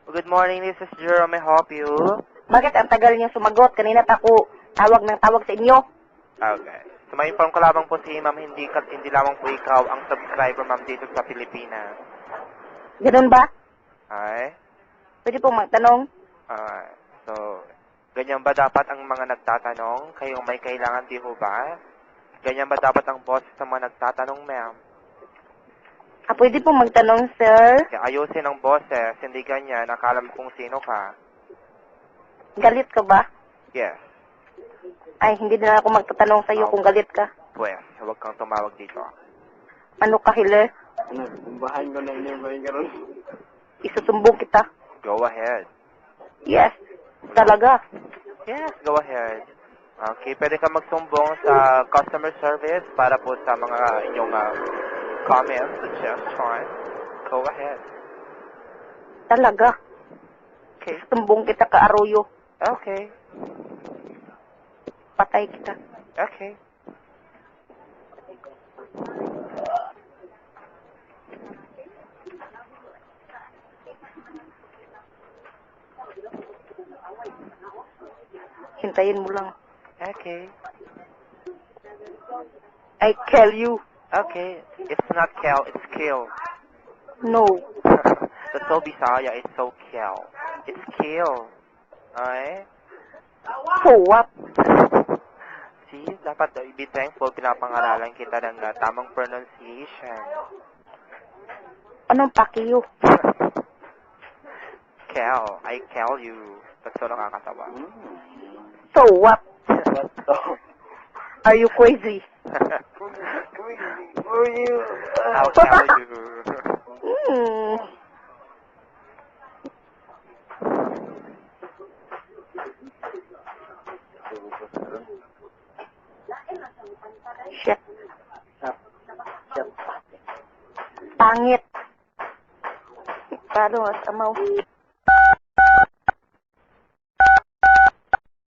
Good morning, this is Jerome. May I help you? Bakit ang tagal niyo sumagot? Kanina ako tawag ng tawag sa inyo. Okay. So, may inform ko lamang po si ma'am, hindi lamang po ikaw ang subscriber, ma'am, dito sa Pilipinas. Ganun ba? Ay? Pwede pong magtanong? So, ganyan ba dapat ang mga nagtatanong? Kayong may kailangan, di ho ba? Ganyan ba dapat ang boss sa mga nagtatanong, ma'am? Pwede pong magtanong, sir? Kaya ayusin ang boses, hindi ganyan. Akala mo kung sino ka. Galit ka ba? Yes. Ay, hindi na ako magtatanong sa iyo kung galit ka. Pues, huwag kang tumawag dito. Ano ka, Hiller? Bahan ko na inibay ka ron. Isusumbong kita. Go ahead. Yes, talaga. Yes, go ahead. Okay, pwede ka magsumbong sa customer service para po sa mga inyong comments, suggestions. Go ahead. Talaga. Okay. Isusumbong kita ka, Arroyo. Okay. Patay kita. Okay. Hintayin mo lang. Okay. I kill you. Okay. It's not kill, it's kill. No. That's so Bisaya, it's so kill. It's kill. Okay? So what? See, dapat be thankful, pinapangaralan kita ng tamang pronunciation. Anong pakiyo? Kill. I kill you. That's so nakakatawa. So what? Bato. Are you crazy? For you. I'll kill you. Hmm. Shit. Pangit. Paano mas amaw?